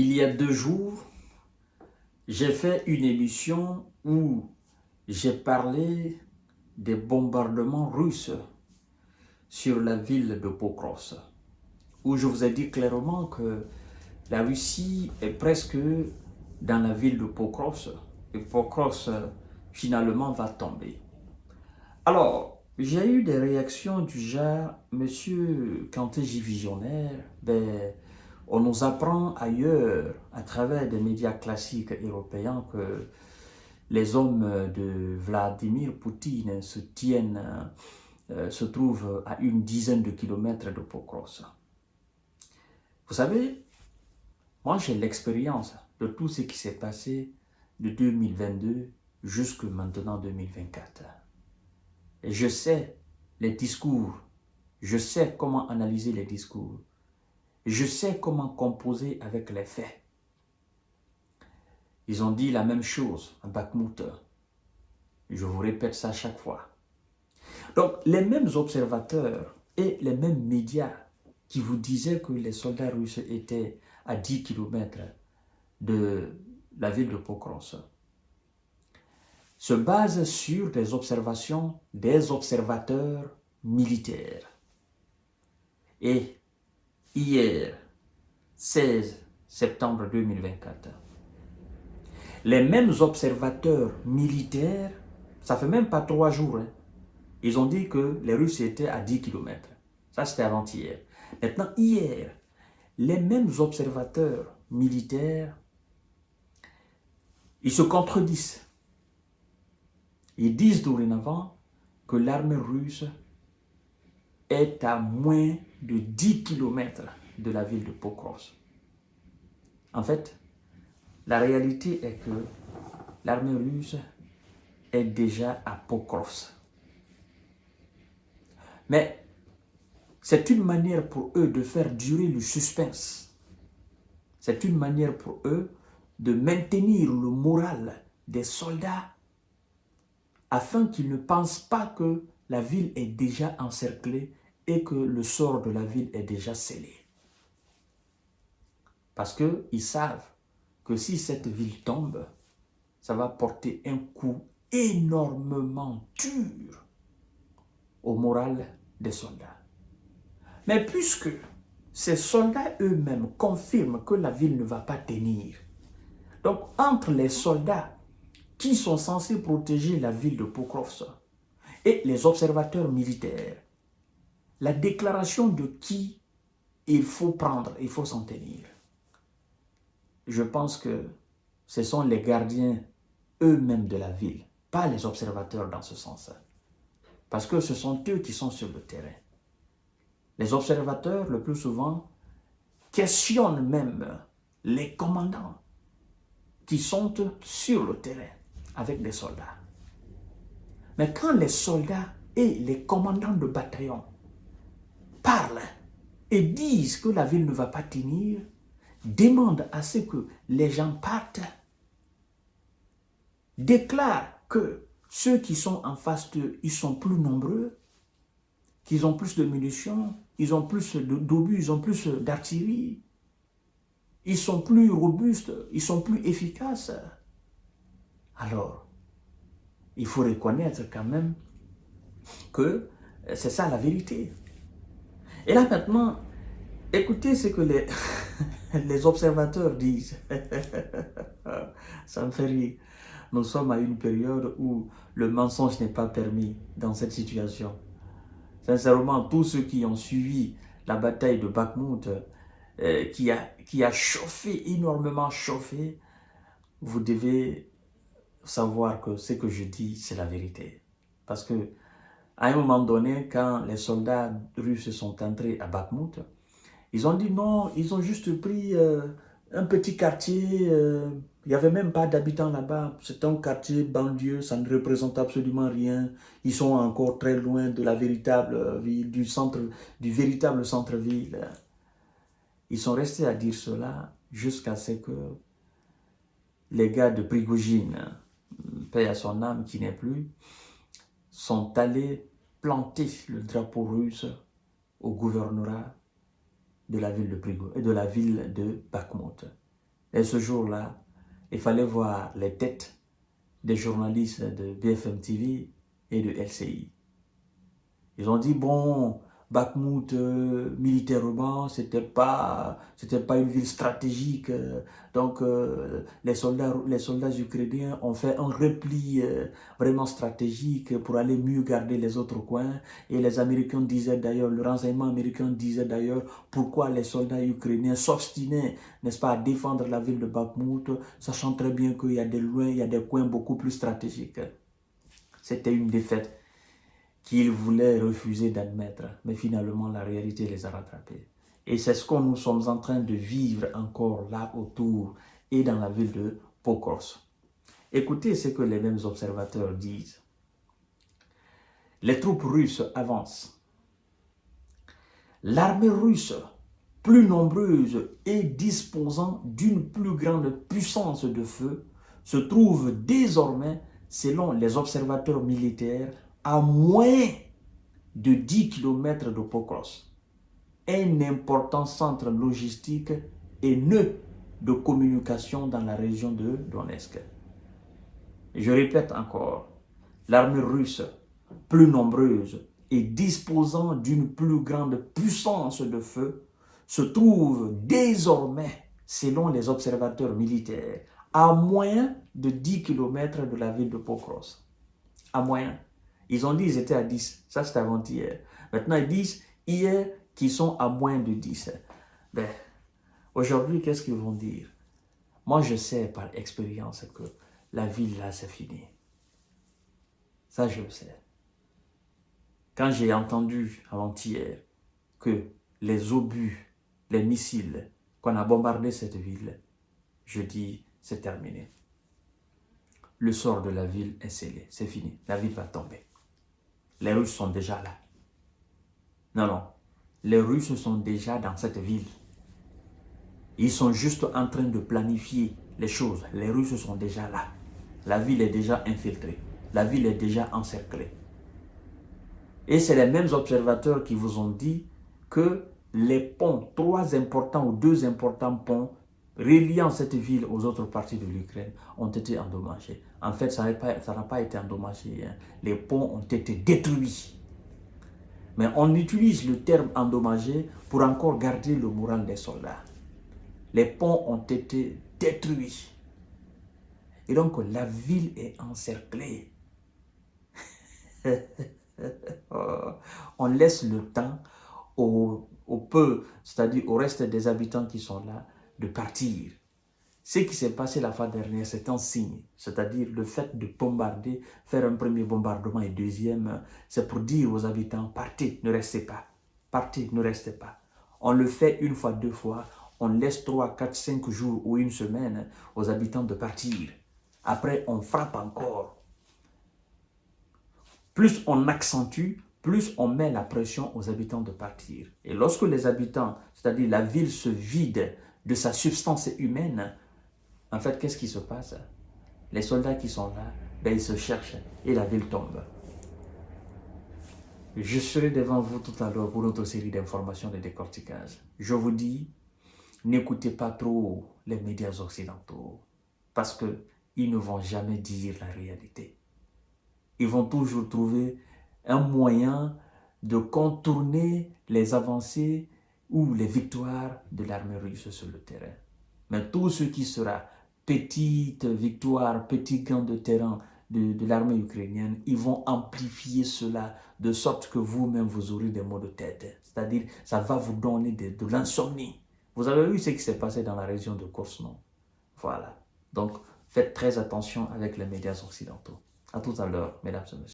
Il y a 2 jours, j'ai fait une émission où j'ai parlé des bombardements russes sur la ville de Pokros, où je vous ai dit clairement que la Russie est presque dans la ville de Pokros et Pokros finalement va tomber. Alors, j'ai eu des réactions du genre, Monsieur Kanté visionnaire, on nous apprend ailleurs, à travers des médias classiques européens, que les hommes de Vladimir Poutine se trouvent à une dizaine de kilomètres de Pokros. Vous savez, moi j'ai l'expérience de tout ce qui s'est passé de 2022 jusqu'à maintenant 2024. Et je sais les discours, je sais comment analyser les discours, je sais comment composer avec les faits. Ils ont dit la même chose à Bakhmout. Je vous répète ça chaque fois. Donc, les mêmes observateurs et les mêmes médias qui vous disaient que les soldats russes étaient à 10 km de la ville de Pokros se basent sur des observations des observateurs militaires. Et hier, 16 septembre 2024, les mêmes observateurs militaires, ça fait même pas 3 jours, ils ont dit que les Russes étaient à 10 km. Ça, c'était avant-hier. Maintenant, hier, les mêmes observateurs militaires, ils se contredisent. Ils disent dorénavant que l'armée russe est à moins de 10 km de la ville de Pokros. En fait, la réalité est que l'armée russe est déjà à Pokros. Mais c'est une manière pour eux de faire durer le suspense. C'est une manière pour eux de maintenir le moral des soldats afin qu'ils ne pensent pas que la ville est déjà encerclée et que le sort de la ville est déjà scellé. Parce qu'ils savent que si cette ville tombe, ça va porter un coup énormément dur au moral des soldats. Mais puisque ces soldats eux-mêmes confirment que la ville ne va pas tenir, donc entre les soldats qui sont censés protéger la ville de Pokrovsk et les observateurs militaires, la déclaration de qui il faut prendre, il faut s'en tenir. Je pense que ce sont les gardiens eux-mêmes de la ville, pas les observateurs dans ce sens. Parce que ce sont eux qui sont sur le terrain. Les observateurs, le plus souvent, questionnent même les commandants qui sont sur le terrain avec des soldats. Mais quand les soldats et les commandants de bataillon parlent et disent que la ville ne va pas tenir, demandent à ce que les gens partent, déclarent que ceux qui sont en face d'eux, ils sont plus nombreux, qu'ils ont plus de munitions, ils ont plus d'obus, ils ont plus d'artillerie, ils sont plus robustes, ils sont plus efficaces. Alors, il faut reconnaître quand même que c'est ça la vérité. Et là maintenant, écoutez ce que les observateurs disent. Ça me fait rire. Nous sommes à une période où le mensonge n'est pas permis dans cette situation. Sincèrement, tous ceux qui ont suivi la bataille de Bakhmout, qui a chauffé, énormément chauffé, vous devez savoir que ce que je dis, c'est la vérité. Parce que à un moment donné, quand les soldats russes sont entrés à Bakhmout, ils ont dit non, ils ont juste pris un petit quartier, il n'y avait même pas d'habitants là-bas, c'est un quartier banlieue, ça ne représente absolument rien, ils sont encore très loin de la véritable ville, du véritable centre-ville. Ils sont restés à dire cela jusqu'à ce que les gars de Prigojine, paix à son âme qui n'est plus, sont allés planter le drapeau russe au gouvernorat de la ville de Bakhmout. Et ce jour-là, il fallait voir les têtes des journalistes de BFM TV et de LCI. Ils ont dit, bon, Bakhmout, militairement, c'était pas une ville stratégique. Donc, les soldats ukrainiens ont fait un repli vraiment stratégique pour aller mieux garder les autres coins. Et les Américains disaient d'ailleurs, le renseignement américain disait d'ailleurs, pourquoi les soldats ukrainiens s'obstinaient, n'est-ce pas, à défendre la ville de Bakhmout, sachant très bien qu'il y a il y a des coins beaucoup plus stratégiques. C'était une défaite qu'ils voulaient refuser d'admettre, mais finalement la réalité les a rattrapés. Et c'est ce que nous sommes en train de vivre encore là autour et dans la ville de Pokrovsk. Écoutez ce que les mêmes observateurs disent. Les troupes russes avancent. L'armée russe, plus nombreuse et disposant d'une plus grande puissance de feu, se trouve désormais, selon les observateurs militaires, à moins de 10 km de Pokrovsk, un important centre logistique et nœud de communication dans la région de Donetsk. Je répète encore, l'armée russe, plus nombreuse et disposant d'une plus grande puissance de feu, se trouve désormais, selon les observateurs militaires, à moins de 10 km de la ville de Pokrovsk. À moins. Ils ont dit qu'ils étaient à 10. Ça, c'était avant-hier. Maintenant, ils disent hier qu'ils sont à moins de 10. Ben, aujourd'hui, qu'est-ce qu'ils vont dire? Moi, je sais par expérience que la ville, là, c'est fini. Ça, je le sais. Quand j'ai entendu avant-hier que les obus, les missiles, qu'on a bombardé cette ville, je dis, c'est terminé. Le sort de la ville est scellé. C'est fini. La ville va tomber. Les Russes sont déjà là. Non, non. Les Russes sont déjà dans cette ville. Ils sont juste en train de planifier les choses. Les Russes sont déjà là. La ville est déjà infiltrée. La ville est déjà encerclée. Et c'est les mêmes observateurs qui vous ont dit que les ponts, 3 importants ou 2 importants ponts reliant cette ville aux autres parties de l'Ukraine ont été endommagés. En fait, ça n'a pas été endommagé. Hein. Les ponts ont été détruits. Mais on utilise le terme endommagé pour encore garder le moral des soldats. Les ponts ont été détruits. Et donc, la ville est encerclée. On laisse le temps au peu, c'est-à-dire au reste des habitants qui sont là, de partir. Ce qui s'est passé la fois dernière, c'est un signe, c'est-à-dire le fait de bombarder, faire un premier bombardement et deuxième, c'est pour dire aux habitants, partez, ne restez pas, partez, ne restez pas. On le fait une fois, 2 fois, on laisse 3, 4, 5 jours ou une semaine aux habitants de partir. Après, on frappe encore. Plus on accentue, plus on met la pression aux habitants de partir. Et lorsque les habitants, c'est-à-dire la ville se vide de sa substance humaine, en fait, qu'est-ce qui se passe? Les soldats qui sont là, ben, ils se cherchent et la ville tombe. Je serai devant vous tout à l'heure pour notre série d'informations de décortiquage. Je vous dis, n'écoutez pas trop les médias occidentaux parce qu'ils ne vont jamais dire la réalité. Ils vont toujours trouver un moyen de contourner les avancées ou les victoires de l'armée russe sur le terrain. Mais tout ce qui sera petite victoire, petit gain de terrain de l'armée ukrainienne, ils vont amplifier cela de sorte que vous-même vous aurez des maux de tête. C'est-à-dire, ça va vous donner de l'insomnie. Vous avez vu ce qui s'est passé dans la région de Kursk, non? Voilà. Donc, faites très attention avec les médias occidentaux. À tout à l'heure, mesdames et messieurs.